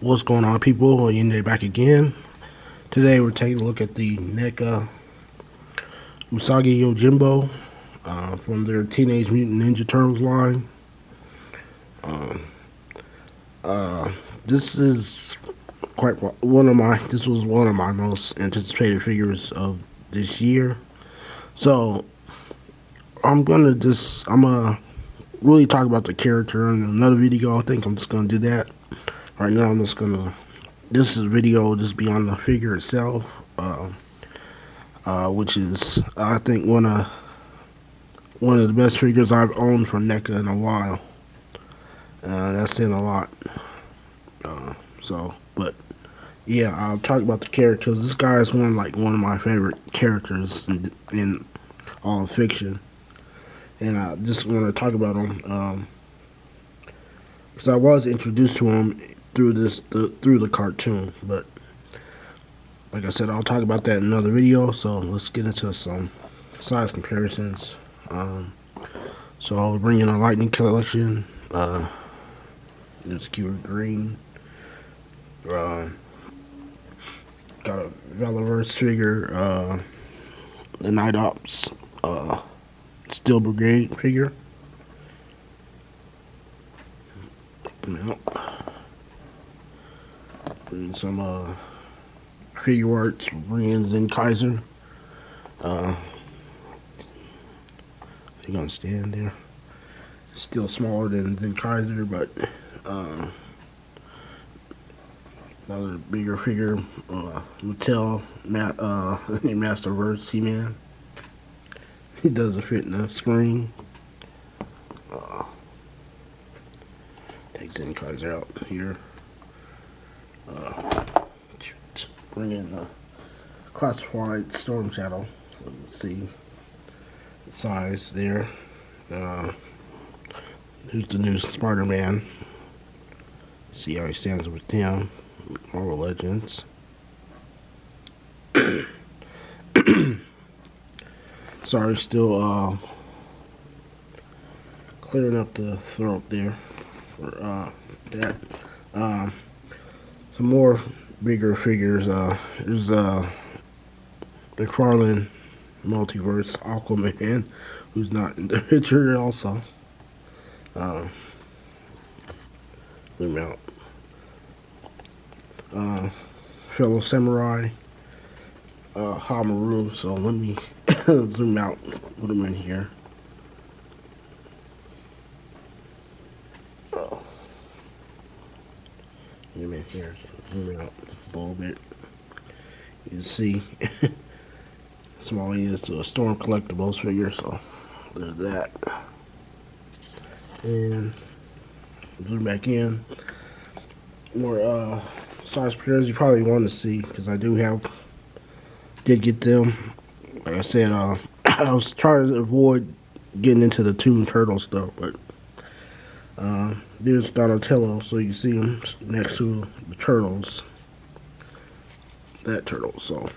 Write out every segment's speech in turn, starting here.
What's going on, people? AYINDI'S back again. Today we're taking a look at the Neca Usagi Yojimbo from their Teenage Mutant Ninja Turtles line. This is this was one of my most anticipated figures of this year. So I'm gonna really talk about the character in another video. I think I'm just gonna do that. Right now, this video just be on the figure itself, which is, I think, one of the best figures I've owned from Neca in a while. That's saying a lot. But yeah, I'll talk about the characters. This guy is one of my favorite characters in all of fiction, and I just want to talk about him because I was introduced to him through the cartoon, but like I said, I'll talk about that in another video. So let's get into some size comparisons. So I'll bring in a lightning collection. This keyword green. Got a Valorverse figure. The Night Ops Steel Brigade figure. And some figure arts, bringing in Kaiser. You're gonna stand there. Still smaller than Kaiser, but another bigger figure. Mattel Masterverse He-Man. He doesn't fit in the screen. Takes in Kaiser out here. Bring in a classified Storm Shadow. So let's see the size there. Here's the new Spider-Man. See how he stands with him. Marvel Legends. Sorry, still clearing up the throat there for that. Some more bigger figures. There's McFarlane Multiverse Aquaman, who's not in the picture also. Zoom out. Fellow Samurai Hamaru. So let me zoom out, put him in here. Zoom in here, so zoom out a little bit. You can see small he is to a Storm Collectibles figure, so there's that. And zoom back in. More size pairs you probably want to see, because I did get them. Like I said, I was trying to avoid getting into the Toon Turtle stuff, but there's Donatello, so you can see him next to the turtles. That turtle, so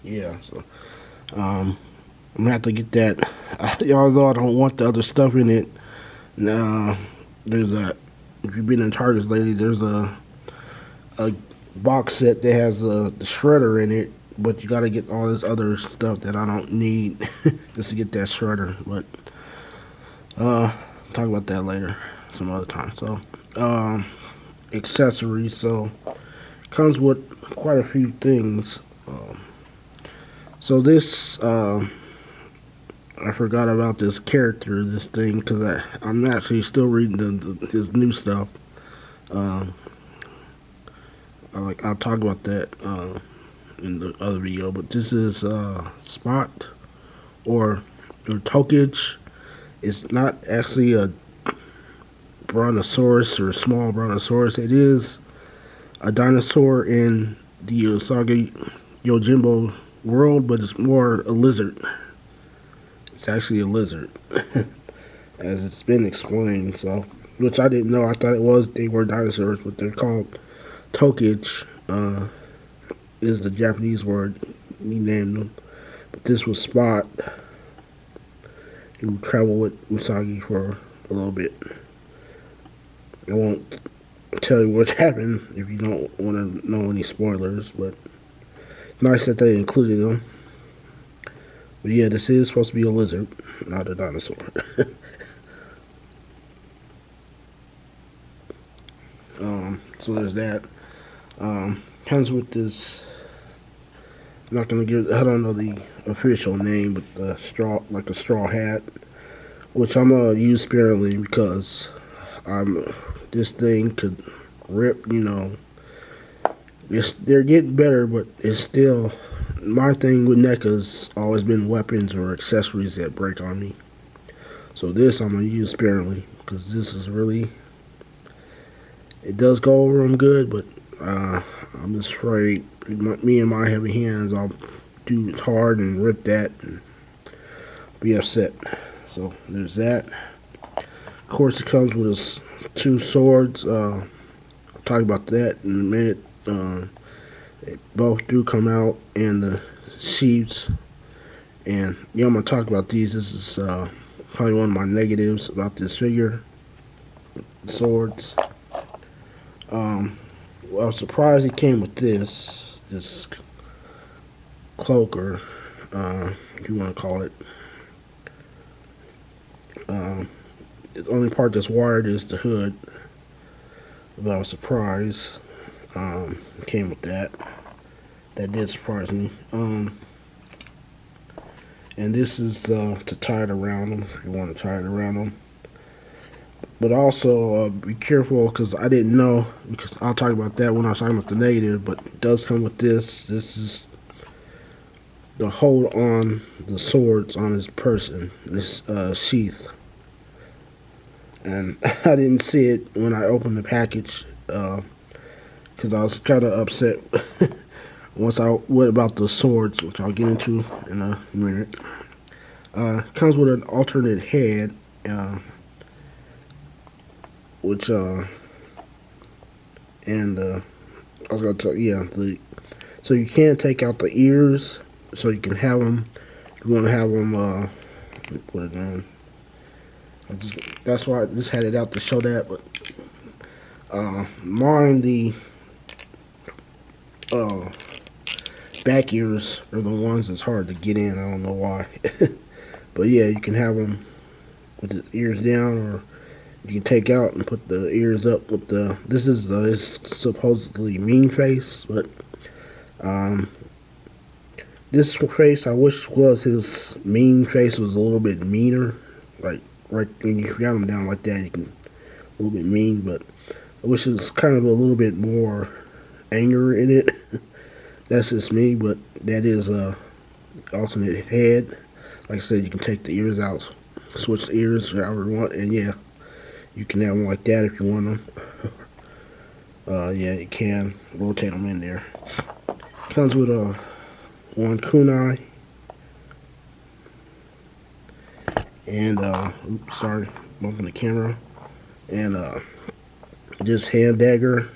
yeah, so I'm gonna have to get that. Although I don't want the other stuff in it. There's if you've been in Targets lately, there's a box set that has the shredder in it, but you got to get all this other stuff that I don't need just to get that shredder. But talk about that later, some other time. So accessories. So comes with quite a few things. So this I forgot about this character, this thing, because I'm actually still reading his new stuff. Um, I'll talk about that in the other video, but this is Spot or Tokage. It's not actually a brontosaurus or a small brontosaurus. It is a dinosaur in the Usagi Yojimbo world, but it's more a lizard. It's actually a lizard, as it's been explained. So, which I didn't know. I thought they were dinosaurs, but they're called Tokage. Is the Japanese word. We named them. But this was Spot, who traveled with Usagi for a little bit. I won't tell you what happened if you don't want to know any spoilers, but nice that they included them. But yeah, this is supposed to be a lizard, not a dinosaur. So there's that. Comes with this. I'm not gonna give. I don't know the official name, but the straw, like a straw hat, which I'm gonna use sparingly because this thing could rip. They're getting better, but it's still. My thing with Neca's always been weapons or accessories that break on me. So this I'm gonna use sparingly because this is really. It does go over them good, but I'm just afraid me and my heavy hands, I'll do it hard and rip that and be upset. So there's that. Of course, it comes with his two swords. I'll talk about that in a minute. They both do come out in the sheaths. And yeah, I'm going to talk about these. This is probably one of my negatives about this figure. Swords. Well, I was surprised it came with this cloak, or if you want to call it. The only part that's wired is the hood. But I was surprised it came with that. That did surprise me. And this is to tie it around them, if you want to tie it around them. But also be careful, because I didn't know, because I'll talk about that when I was talking about the negative, but it does come with this. This is the hold on the swords on his person, this sheath. And I didn't see it when I opened the package, because I was kind of upset once I went about the swords, which I'll get into in a minute. Comes with an alternate head, which I was gonna tell, yeah, so you can take out the ears, so you can have them. You want to have them. Put it in. That's why I just had it out to show that. But mine, the back ears are the ones that's hard to get in. I don't know why, but yeah, you can have them with the ears down, or you can take out and put the ears up with the. This is this supposedly mean face, but this face I wish was his mean face was a little bit meaner. Like right when you got him down like that, you can a little bit mean, but I wish it was kind of a little bit more anger in it. That's just me, but that is a alternate head. Like I said, you can take the ears out, switch the ears however you want, and yeah. You can have them like that if you want them. Yeah, you can rotate them in there. Comes with one kunai. And, oops, sorry, bumping the camera. And this hand dagger,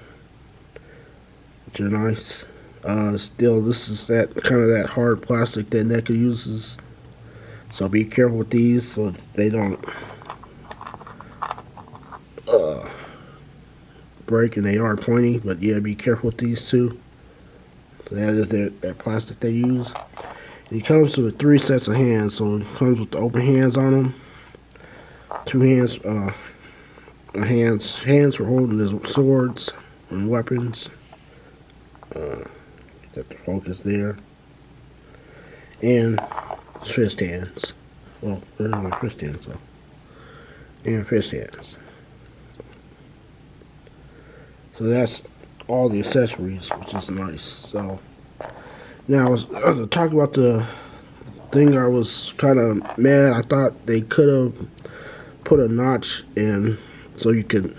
which are nice. Still, this is that kind of that hard plastic that Neca uses. So be careful with these so they don't break, and they are pointy, but yeah, be careful with these two. So that is that plastic they use. And it comes with 3 sets of hands, so it comes with the open hands on them. 2 hands, hands for holding his swords and weapons. Got the focus there. And fist hands, Well, there's my fist hands, so. And fist hands. So that's all the accessories, which is nice. So now I was talking about the thing. I was kind of mad. I thought they could have put a notch in so you could.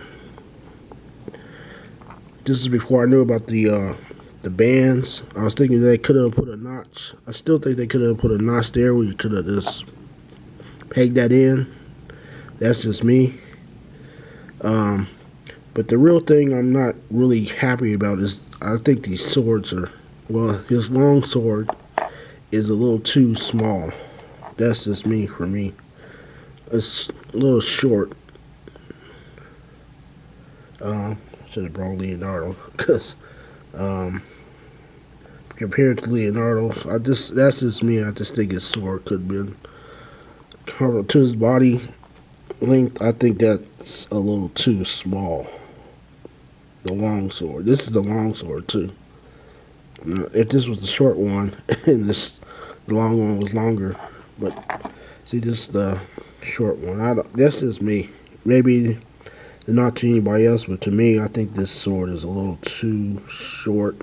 This is before I knew about the bands. I was thinking they could have put a notch. I still think they could have put a notch there where you could have just pegged that in. That's just me. But the real thing I'm not really happy about is I think these swords are, well, his long sword is a little too small. That's just me, for me. It's a little short. Should have brought Leonardo, because compared to Leonardo, that's just me. I just think his sword could have been covered to his body length. I think that's a little too small. The long sword. This is the long sword too. If this was the short one and the long one was longer, but see, this is the short one. That's just me. Maybe not to anybody else, but to me, I think this sword is a little too short.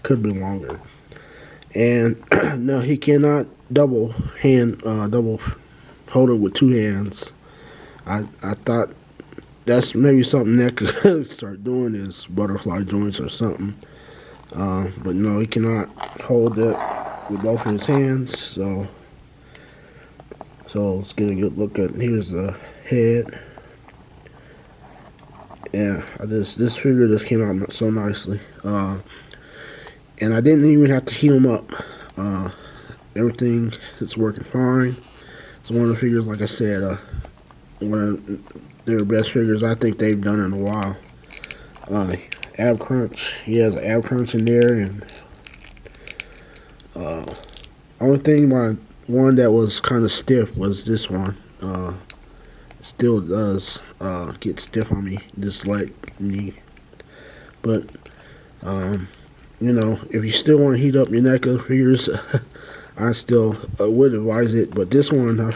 Could be longer. And no, he cannot double hold it with two hands. I thought that's maybe something that could start doing, is butterfly joints or something. But no, he cannot hold it with both of his hands. So let's get a good look at. Here's the head. Yeah, this figure just came out so nicely. And I didn't even have to heat him up. Everything is working fine. It's one of the figures, like I said, one of their best figures I think they've done in a while. Ab crunch, he has an ab crunch in there, and only thing one that was kind of stiff was this one. Still does get stiff on me, just like me. But you know, if you still want to heat up your Neca figures, I still would advise it. But this one, I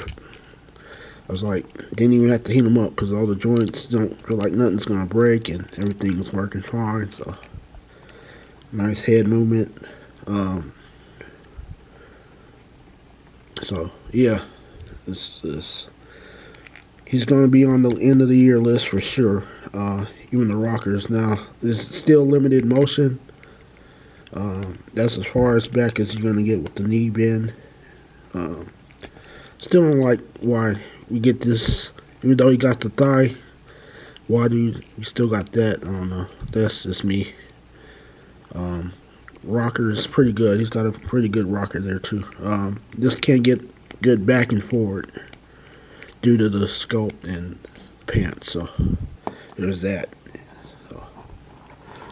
was like, didn't even have to heat them up because all the joints don't feel like nothing's gonna break, and everything was working fine. So nice head movement. So yeah, he's gonna be on the end of the year list for sure. Even the rockers. Now, this is still limited motion. That's as far as back as you're gonna get with the knee bend. Still don't like why we get this, even though he got the thigh. Why do you still got that? I don't know. That's just me. Rocker is pretty good. He's got a pretty good rocker there too. Just can't get good back and forward due to the sculpt and pants. So there's that. So,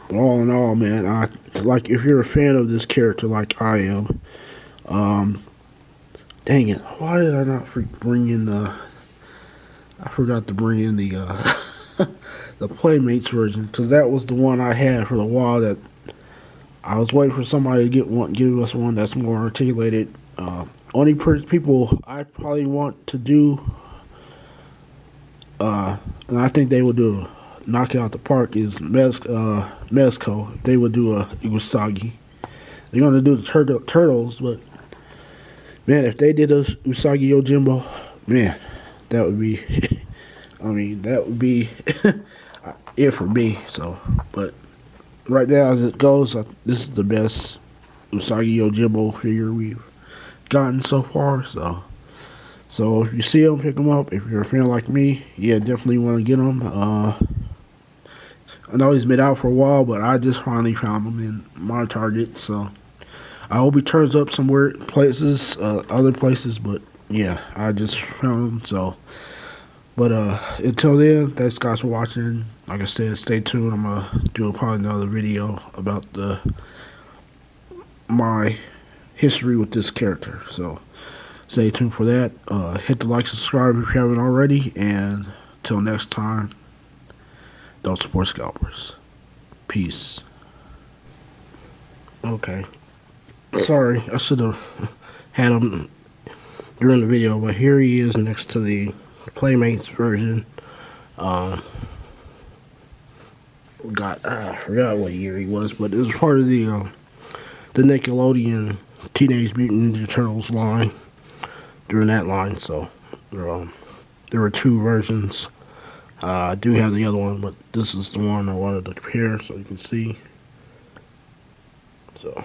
but all in all, man, I like, if you're a fan of this character like I am. Dang it! Why did I not bring in the? I forgot to bring in the the Playmates version, because that was the one I had for a while. That I was waiting for somebody to give us one that's more articulated. Only people I probably want to do, and I think they would do knock it out the park, is Mezco. They would do a Usagi. They're gonna do the turtles, but man, if they did a Usagi Yojimbo, man, that would be, I mean, that would be it for me. So, but right now as it goes, this is the best Usagi Yojimbo figure we've gotten so far. So if you see them, pick them up. If you're a fan like me, yeah, definitely want to get them. I know he's been out for a while, but I just finally found him in my Target. So I hope he turns up somewhere places, other places. But yeah, I just found him. So, but until then, thanks guys for watching. Like I said, stay tuned. I'm gonna do probably another video about my history with this character. So stay tuned for that. Hit the like, subscribe if you haven't already, and till next time, don't support scalpers. Peace. Okay. Sorry, I should have had them during the video, but here he is next to the Playmates version. I forgot what year he was, but it was part of the Nickelodeon Teenage Mutant Ninja Turtles line, during that line. So there were two versions. I do have the other one, but this is the one I wanted to compare so you can see. So